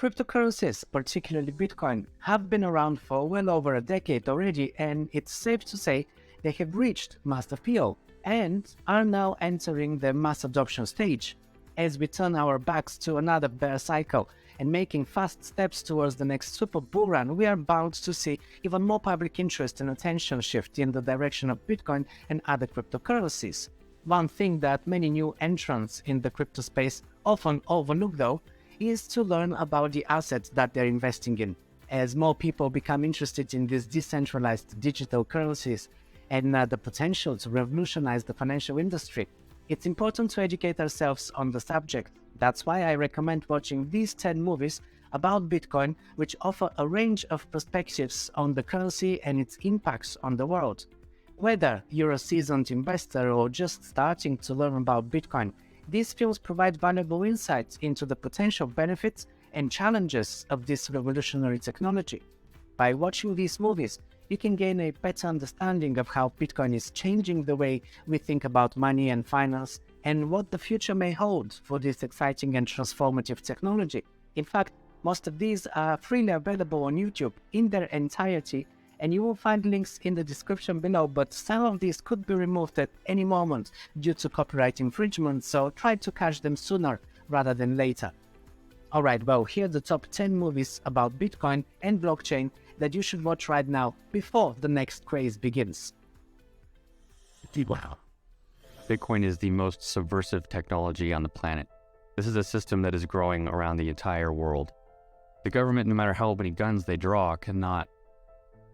Cryptocurrencies, particularly Bitcoin, have been around for well over a decade already, and it's safe to say they have reached mass appeal and are now entering the mass adoption stage. As we turn our backs to another bear cycle and making fast steps towards the next super bull run, we are bound to see even more public interest and attention shift in the direction of Bitcoin and other cryptocurrencies. One thing that many new entrants in the crypto space often overlook, though, is to learn about the assets that they're investing in. As more people become interested in these decentralized digital currencies and the potential to revolutionize the financial industry, it's important to educate ourselves on the subject. That's why I recommend watching these 10 movies about Bitcoin, which offer a range of perspectives on the currency and its impacts on the world. Whether you're a seasoned investor or just starting to learn about Bitcoin, these films provide valuable insights into the potential benefits and challenges of this revolutionary technology. By watching these movies, you can gain a better understanding of how Bitcoin is changing the way we think about money and finance, and what the future may hold for this exciting and transformative technology. In fact, most of these are freely available on YouTube in their entirety, and you will find links in the description below, but some of these could be removed at any moment due to copyright infringement, so try to catch them sooner rather than later. Alright, well, here are the top 10 movies about Bitcoin and blockchain that you should watch right now before the next craze begins. Wow. Bitcoin is the most subversive technology on the planet. This is a system that is growing around the entire world. The government, no matter how many guns they draw, cannot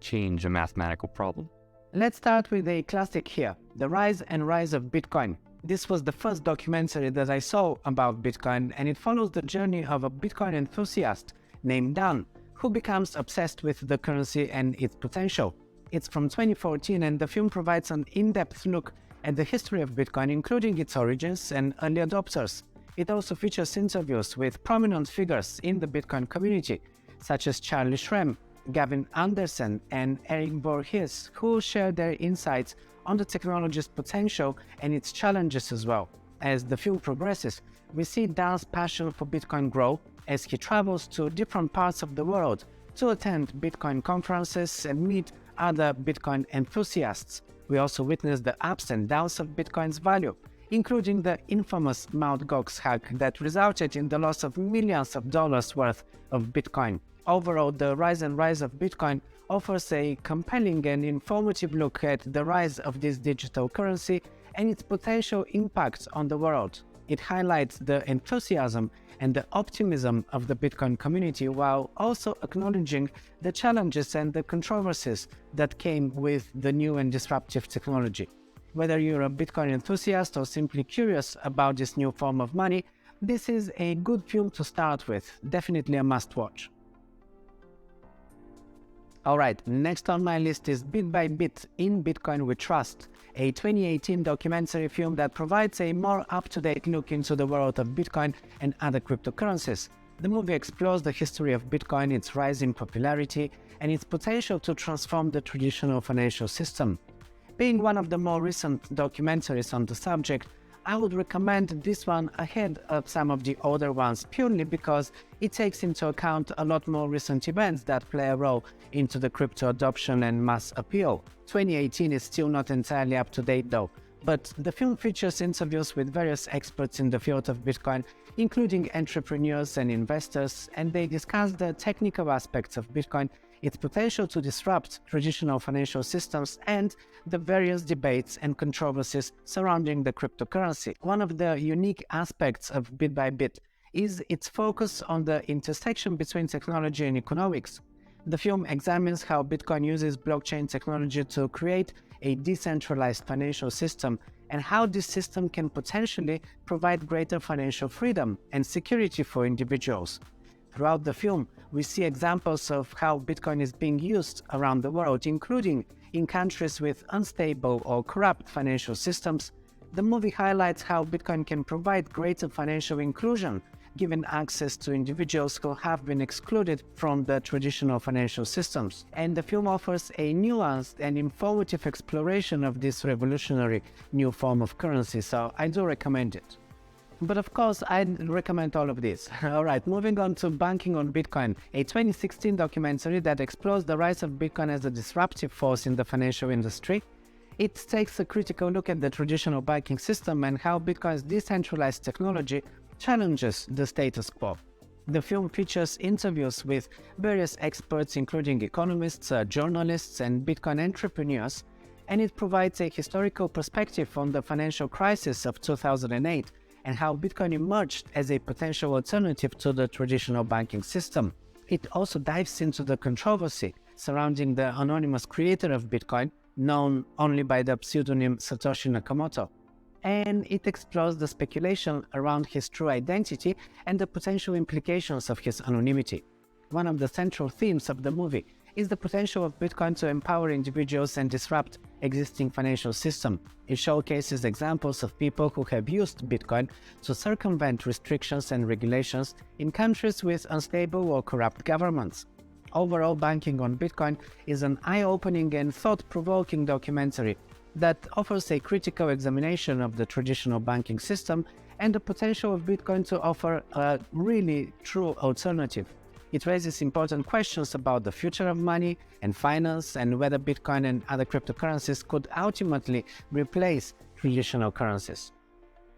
change a mathematical problem. Let's start with a classic here, The Rise and Rise of Bitcoin. This was the first documentary that I saw about Bitcoin, and it follows the journey of a Bitcoin enthusiast named Dan, who becomes obsessed with the currency and its potential. It's from 2014, and the film provides an in-depth look at the history of Bitcoin, including its origins and early adopters. It also features interviews with prominent figures in the Bitcoin community, such as Charlie Shrem, Gavin Anderson, and Eric Voorhees, who share their insights on the technology's potential and its challenges as well. As the film progresses, we see Dan's passion for Bitcoin grow as he travels to different parts of the world to attend Bitcoin conferences and meet other Bitcoin enthusiasts. We also witness the ups and downs of Bitcoin's value, including the infamous Mt. Gox hack that resulted in the loss of millions of dollars worth of Bitcoin. Overall, The Rise and Rise of Bitcoin offers a compelling and informative look at the rise of this digital currency and its potential impact on the world. It highlights the enthusiasm and the optimism of the Bitcoin community, while also acknowledging the challenges and the controversies that came with the new and disruptive technology. Whether you're a Bitcoin enthusiast or simply curious about this new form of money, this is a good film to start with, definitely a must-watch. Alright, next on my list is Bit by Bit in Bitcoin We Trust, a 2018 documentary film that provides a more up-to-date look into the world of Bitcoin and other cryptocurrencies. The movie explores the history of Bitcoin, its rise in popularity, and its potential to transform the traditional financial system. Being one of the more recent documentaries on the subject, I would recommend this one ahead of some of the older ones, purely because it takes into account a lot more recent events that play a role into the crypto adoption and mass appeal. 2018 is still not entirely up to date though, but the film features interviews with various experts in the field of Bitcoin, including entrepreneurs and investors, and they discuss the technical aspects of Bitcoin, its potential to disrupt traditional financial systems, and the various debates and controversies surrounding the cryptocurrency. One of the unique aspects of Bit by Bit is its focus on the intersection between technology and economics. The film examines how Bitcoin uses blockchain technology to create a decentralized financial system, and how this system can potentially provide greater financial freedom and security for individuals. Throughout the film, we see examples of how Bitcoin is being used around the world, including in countries with unstable or corrupt financial systems. The movie highlights how Bitcoin can provide greater financial inclusion, giving access to individuals who have been excluded from the traditional financial systems. And the film offers a nuanced and informative exploration of this revolutionary new form of currency, so I do recommend it. But of course, I'd recommend all of this. Alright, moving on to Banking on Bitcoin, a 2016 documentary that explores the rise of Bitcoin as a disruptive force in the financial industry. It takes a critical look at the traditional banking system and how Bitcoin's decentralized technology challenges the status quo. The film features interviews with various experts, including economists, journalists, and Bitcoin entrepreneurs, and it provides a historical perspective on the financial crisis of 2008 and how Bitcoin emerged as a potential alternative to the traditional banking system. It also dives into the controversy surrounding the anonymous creator of Bitcoin, known only by the pseudonym Satoshi Nakamoto. And it explores the speculation around his true identity and the potential implications of his anonymity. One of the central themes of the movie is the potential of Bitcoin to empower individuals and disrupt existing financial system. It showcases examples of people who have used Bitcoin to circumvent restrictions and regulations in countries with unstable or corrupt governments. Overall, Banking on Bitcoin is an eye-opening and thought-provoking documentary that offers a critical examination of the traditional banking system and the potential of Bitcoin to offer a really true alternative. It raises important questions about the future of money and finance and whether Bitcoin and other cryptocurrencies could ultimately replace traditional currencies.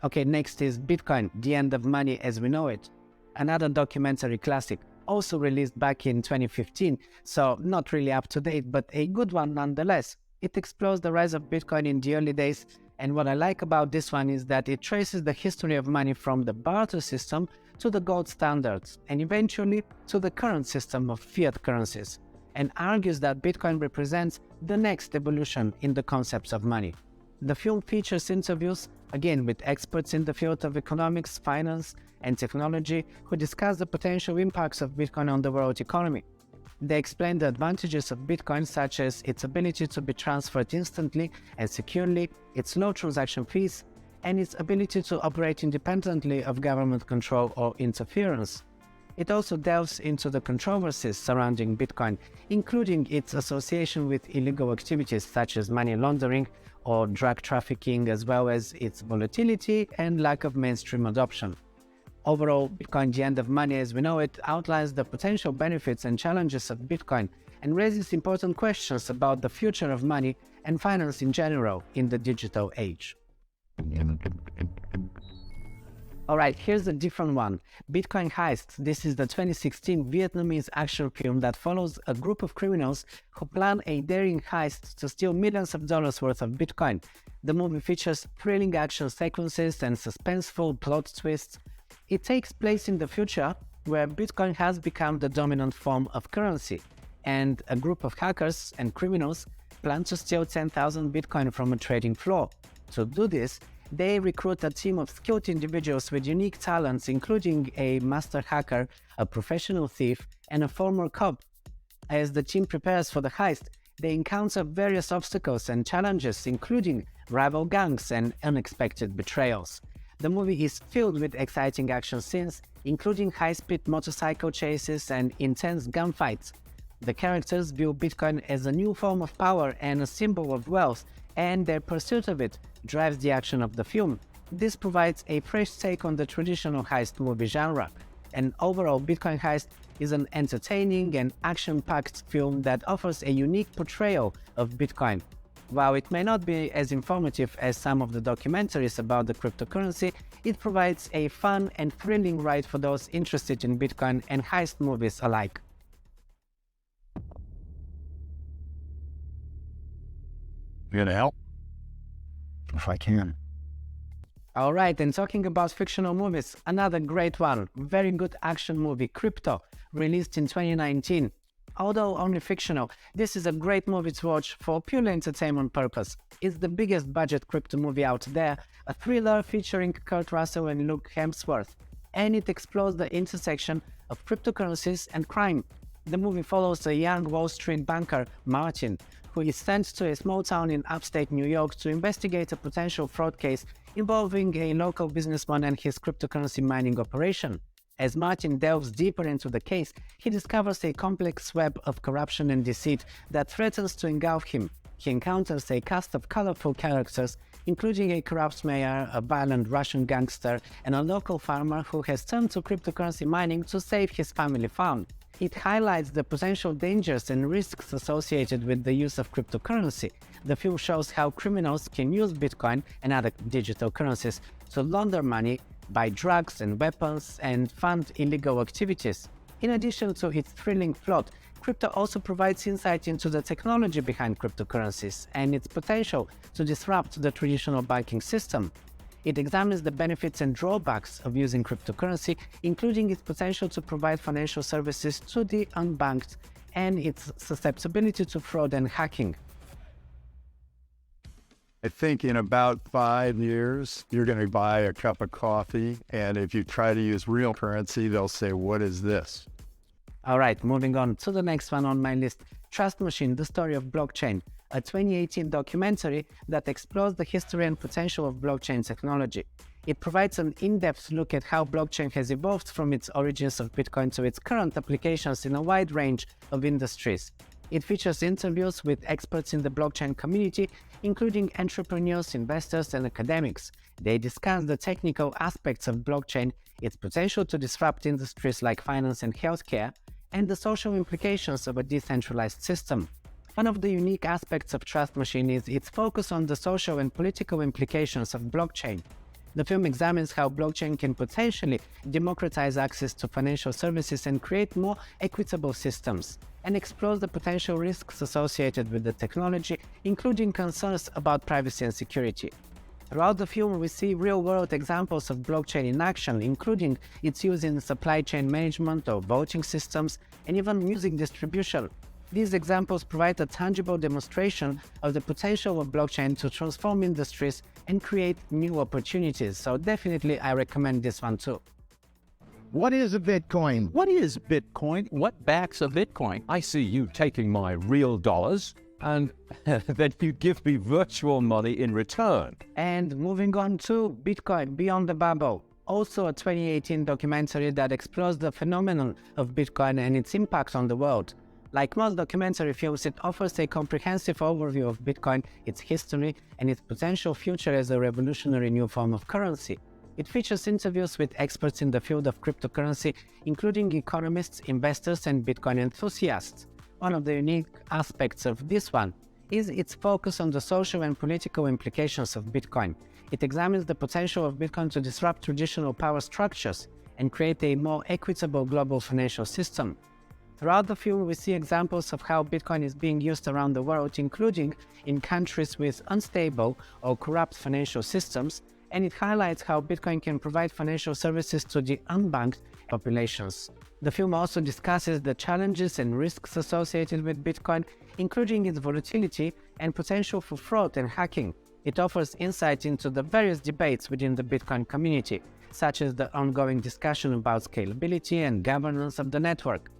Okay, next is Bitcoin, the End of Money as We Know It, another documentary classic, also released back in 2015, so not really up to date, but a good one nonetheless. It explores the rise of Bitcoin in the early days, and what I like about this one is that it traces the history of money from the barter system to the gold standards, and eventually to the current system of fiat currencies, and argues that Bitcoin represents the next evolution in the concepts of money. The film features interviews, again with experts in the field of economics, finance, and technology who discuss the potential impacts of Bitcoin on the world economy. They explain the advantages of Bitcoin, such as its ability to be transferred instantly and securely, its low transaction fees, and its ability to operate independently of government control or interference. It also delves into the controversies surrounding Bitcoin, including its association with illegal activities such as money laundering or drug trafficking, as well as its volatility and lack of mainstream adoption. Overall, Bitcoin, the End of Money as We Know It, outlines the potential benefits and challenges of Bitcoin and raises important questions about the future of money and finance in general in the digital age. Alright, here's a different one. Bitcoin Heists. This is the 2016 Vietnamese action film that follows a group of criminals who plan a daring heist to steal millions of dollars worth of Bitcoin. The movie features thrilling action sequences and suspenseful plot twists. It takes place in the future, where Bitcoin has become the dominant form of currency, and a group of hackers and criminals plan to steal 10,000 Bitcoin from a trading floor. To do this, they recruit a team of skilled individuals with unique talents, including a master hacker, a professional thief, and a former cop. As the team prepares for the heist, they encounter various obstacles and challenges, including rival gangs and unexpected betrayals. The movie is filled with exciting action scenes, including high-speed motorcycle chases and intense gunfights. The characters view Bitcoin as a new form of power and a symbol of wealth, and their pursuit of it drives the action of the film. This provides a fresh take on the traditional heist movie genre. And overall, Bitcoin Heist is an entertaining and action-packed film that offers a unique portrayal of Bitcoin. While it may not be as informative as some of the documentaries about the cryptocurrency, it provides a fun and thrilling ride for those interested in Bitcoin and heist movies alike. You gonna help? If I can. Alright, and talking about fictional movies, another great one, very good action movie, Crypto, released in 2019. Although only fictional, this is a great movie to watch for purely entertainment purpose. It's the biggest budget crypto movie out there, a thriller featuring Kurt Russell and Luke Hemsworth, and it explores the intersection of cryptocurrencies and crime. The movie follows a young Wall Street banker, Martin, who is sent to a small town in upstate New York to investigate a potential fraud case involving a local businessman and his cryptocurrency mining operation. As Martin delves deeper into the case, he discovers a complex web of corruption and deceit that threatens to engulf him. He encounters a cast of colorful characters, including a corrupt mayor, a violent Russian gangster, and a local farmer who has turned to cryptocurrency mining to save his family farm. It highlights the potential dangers and risks associated with the use of cryptocurrency. The film shows how criminals can use Bitcoin and other digital currencies to launder money, buy drugs and weapons, and fund illegal activities. In addition to its thrilling plot, crypto also provides insight into the technology behind cryptocurrencies and its potential to disrupt the traditional banking system. It examines the benefits and drawbacks of using cryptocurrency, including its potential to provide financial services to the unbanked and its susceptibility to fraud and hacking. I think in about 5 years, you're going to buy a cup of coffee, and if you try to use real currency, they'll say, "What is this?" All right, moving on to the next one on my list, Trust Machine, the Story of Blockchain, a 2018 documentary that explores the history and potential of blockchain technology. It provides an in-depth look at how blockchain has evolved from its origins of Bitcoin to its current applications in a wide range of industries. It features interviews with experts in the blockchain community, including entrepreneurs, investors, and academics. They discuss the technical aspects of blockchain, its potential to disrupt industries like finance and healthcare, and the social implications of a decentralized system. One of the unique aspects of Trust Machine is its focus on the social and political implications of blockchain. The film examines how blockchain can potentially democratize access to financial services and create more equitable systems, and explores the potential risks associated with the technology, including concerns about privacy and security. Throughout the film, we see real-world examples of blockchain in action, including its use in supply chain management or voting systems, and even music distribution. These examples provide a tangible demonstration of the potential of blockchain to transform industries and create new opportunities. So definitely I recommend this one too. What is a Bitcoin? What is Bitcoin? What backs a Bitcoin? I see you taking my real dollars and then you give me virtual money in return. And moving on to Bitcoin Beyond the Bubble, also a 2018 documentary that explores the phenomenon of Bitcoin and its impact on the world. Like most documentary films, it offers a comprehensive overview of Bitcoin, its history, and its potential future as a revolutionary new form of currency. It features interviews with experts in the field of cryptocurrency, including economists, investors, and Bitcoin enthusiasts. One of the unique aspects of this one is its focus on the social and political implications of Bitcoin. It examines the potential of Bitcoin to disrupt traditional power structures and create a more equitable global financial system. Throughout the film, we see examples of how Bitcoin is being used around the world, including in countries with unstable or corrupt financial systems, and it highlights how Bitcoin can provide financial services to the unbanked populations. The film also discusses the challenges and risks associated with Bitcoin, including its volatility and potential for fraud and hacking. It offers insight into the various debates within the Bitcoin community, such as the ongoing discussion about scalability and governance of the network.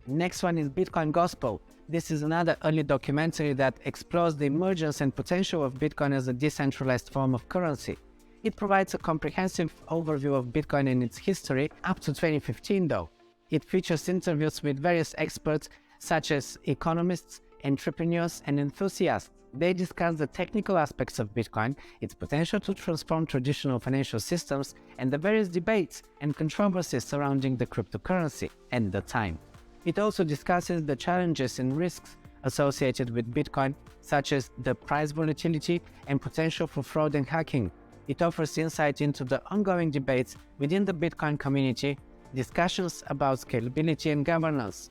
Next one is Bitcoin Gospel. This is another early documentary that explores the emergence and potential of Bitcoin as a decentralized form of currency. It provides a comprehensive overview of Bitcoin and its history up to 2015 though. It features interviews with various experts such as economists, entrepreneurs, and enthusiasts. They discuss the technical aspects of Bitcoin, its potential to transform traditional financial systems, and the various debates and controversies surrounding the cryptocurrency at the time. It also discusses the challenges and risks associated with Bitcoin, such as the price volatility and potential for fraud and hacking. It offers insight into the ongoing debates within the Bitcoin community, discussions about scalability and governance.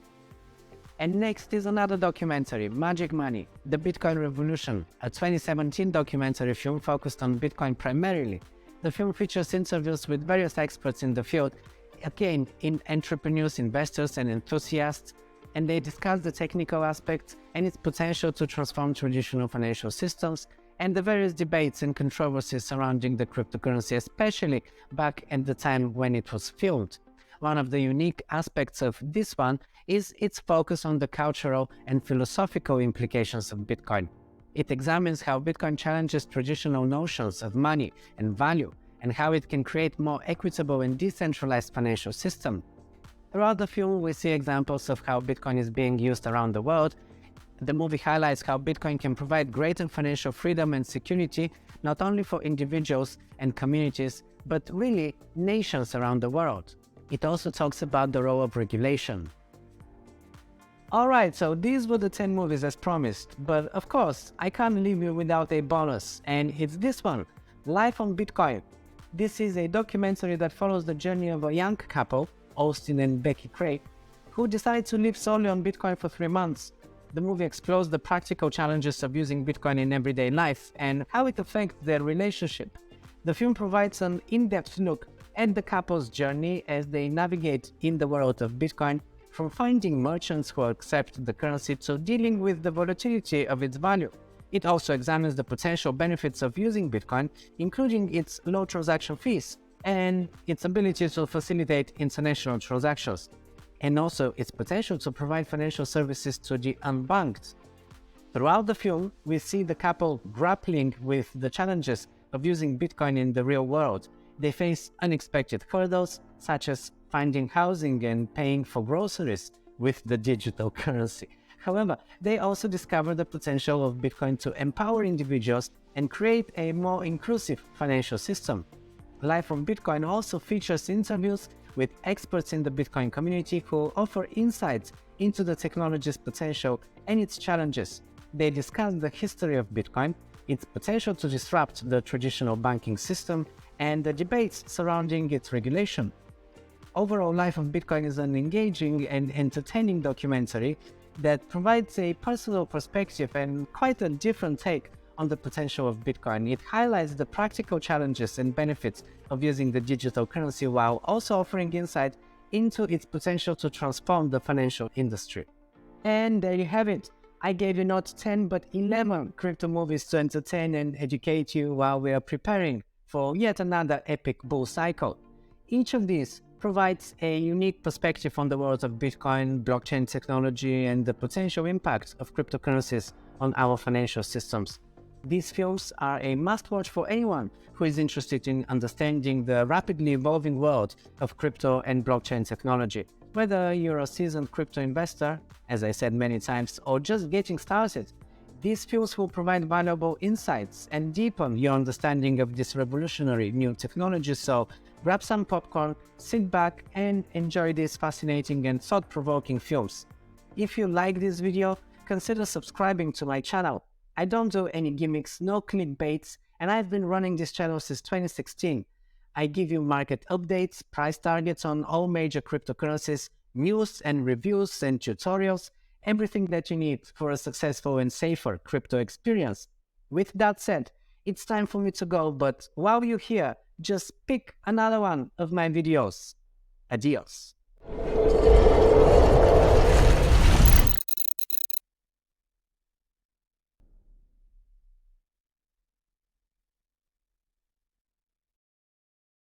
And next is another documentary, Magic Money, The Bitcoin Revolution, a 2017 documentary film focused on Bitcoin primarily. The film features interviews with various experts in the field, again in entrepreneurs, investors, and enthusiasts, and they discuss the technical aspects and its potential to transform traditional financial systems and the various debates and controversies surrounding the cryptocurrency, especially back at the time when it was filmed. One of the unique aspects of this one is its focus on the cultural and philosophical implications of Bitcoin. It examines how Bitcoin challenges traditional notions of money and value, and how it can create more equitable and decentralized financial system. Throughout the film, we see examples of how Bitcoin is being used around the world, The movie highlights how Bitcoin can provide greater financial freedom and security, not only for individuals and communities, but really nations around the world. It also talks about the role of regulation. Alright, so these were the 10 movies as promised, but of course, I can't leave you without a bonus, and it's this one, Life on Bitcoin. This is a documentary that follows the journey of a young couple, Austin and Becky Craig, who decided to live solely on Bitcoin for 3 months. The movie explores the practical challenges of using Bitcoin in everyday life and how it affects their relationship. The film provides an in-depth look at the couple's journey as they navigate in the world of Bitcoin, from finding merchants who accept the currency to dealing with the volatility of its value. It also examines the potential benefits of using Bitcoin, including its low transaction fees and its ability to facilitate international transactions, and also its potential to provide financial services to the unbanked. Throughout the film, we see the couple grappling with the challenges of using Bitcoin in the real world. They face unexpected hurdles, such as finding housing and paying for groceries with the digital currency. However, they also discover the potential of Bitcoin to empower individuals and create a more inclusive financial system. Life on Bitcoin also features interviews with experts in the Bitcoin community who offer insights into the technology's potential and its challenges. They discuss the history of Bitcoin, its potential to disrupt the traditional banking system, and the debates surrounding its regulation. Overall, Life on Bitcoin is an engaging and entertaining documentary that provides a personal perspective and quite a different take on the potential of Bitcoin. It highlights the practical challenges and benefits of using the digital currency while also offering insight into its potential to transform the financial industry. And there you have it. I gave you not 10 but 11 crypto movies to entertain and educate you while we are preparing for yet another epic bull cycle. Each of these provides a unique perspective on the world of Bitcoin, blockchain technology, and the potential impact of cryptocurrencies on our financial systems. These films are a must-watch for anyone who is interested in understanding the rapidly evolving world of crypto and blockchain technology. Whether you're a seasoned crypto investor, as I said many times, or just getting started, these films will provide valuable insights and deepen your understanding of this revolutionary new technology. So grab some popcorn, sit back, and enjoy these fascinating and thought-provoking films. If you like this video, consider subscribing to my channel. I don't do any gimmicks, no clickbaits, and I've been running this channel since 2016. I give you market updates, price targets on all major cryptocurrencies, news and reviews and tutorials, everything that you need for a successful and safer crypto experience. With that said, it's time for me to go, but while you're here, just pick another one of my videos. Adios.